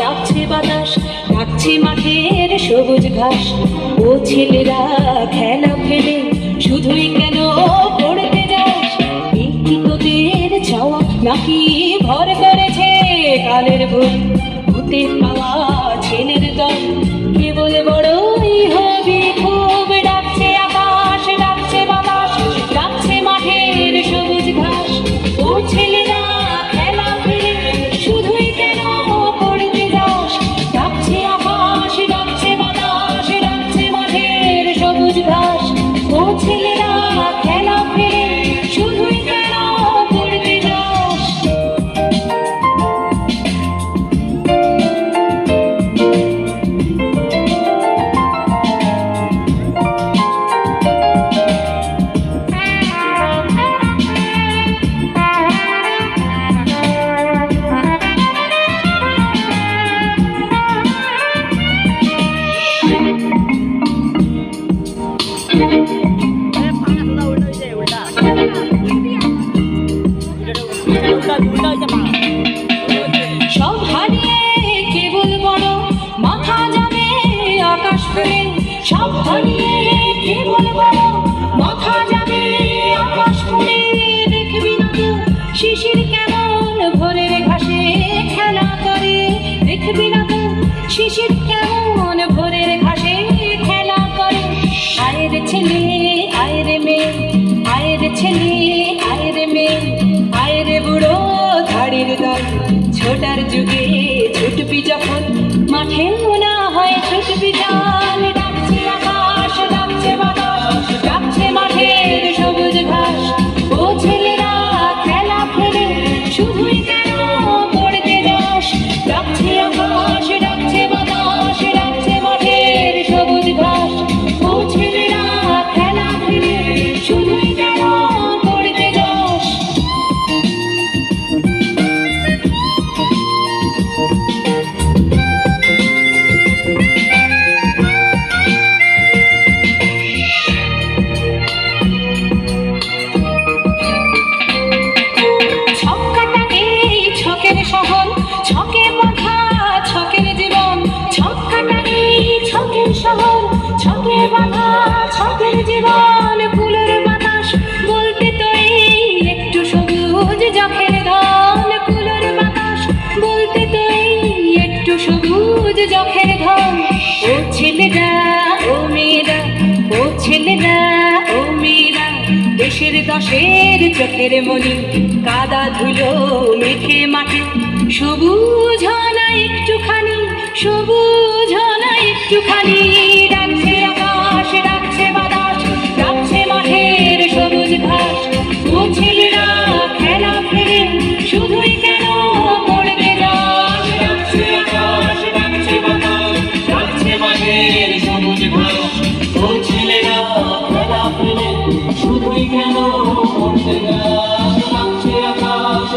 ডাকছে বাতাস, ডাকছে মাঠের সবুজ ঘাস। ও ছেলেরা খেলা ফেলে শুধুই কেন পড়তে যাস? কি তোদের ছাওয়া নাকি ভর করেছে কালের ভুল? ভূতে পাওয়া ছেলের দল কেবল বড়ই হবি খুব। ডাকছে আকাশ, ডাকছে বাতাস, ডাকছে মাঠের সবুজ ঘাস। ও ছেলেরা খেলা ফেলে শুধুই কেন পড়তে যাস? ডাকছে আকাশ, ডাকছে বাতাস, ডাকছে মাঠের সবুজ ঘাস। ও ছেলেরা খেলা ফেলে শুধুই কেন পড়তে যাস? সব হারিয়ে কেবল বড় মাথা যাবে আকাশ ফুলে। সব হারিয়ে কেবল বড় মাথা যাবে আকাশ ফুলে। দেখবি না তো শিশির কেমন ভোরের ঘাসে খেলা করে? দেখবি না তো শিশির কেমন ভোরের ঘাসে খেলা করে? আয় রে ছেলে, আয় রে মেয়ে, আয় রে ছেলে, আয় রে মেয়ে, আয় রে বুড়ো ধাড়ির দল। ছোটার যুগে ছুটবি যখন মাঠে না হয় ছুটবি চল। ডাকছে আকাশ, ডাকছে বাতাস, ডাকছে মাঠের সবুজ ঘাস। ও ছেলেরা খেলা ফেলে শুধুই কেন পড়তে যাস? ডাকছে আকাশ, ডাকছে বাতাস, ডাকছে মাঠের সবুজ ঘাস। ও ছেলেরা খেলা ফেলে শুধুই কেন পড়তে যাস? ছক্কাটা এই ছকের শহর, ছকে বাঁধা ছকের জীবন। ছক্কাটা এই ছকের শহর, ছকে বাঁধা ছকের জীবন। ফুলের বাতাস বলতে তো এই একটু সবুজ যখের ধন। ফুলের বাতাস বলতে তো এই একটু সবুজ যখের ধন। ও ছেলেরা, ও মেয়েরা, ও ছেলেরা, ও মেয়েরা, দেশের দশের চোখের মনি কাদা ধুলো মেখে মাঠে। সবুজ না একটুখানি, সবুজ না একটুখানি। ডাকছে আকাশ, ডাকছে বাতাস, ডাকছে মাঠের সবুজ ঘাস। ও ছেলেরা খেলা ফেলে শুধুই কেন পড়তে যাস? ডাকছে আকাশ, ডাকছে বাতাস, ডাকছে মাঠের সবুজ ঘাস। ও ছেলেরা খেলা ফেলে শুধুই কেন পড়তে যাস? ডাকছে আকাশ,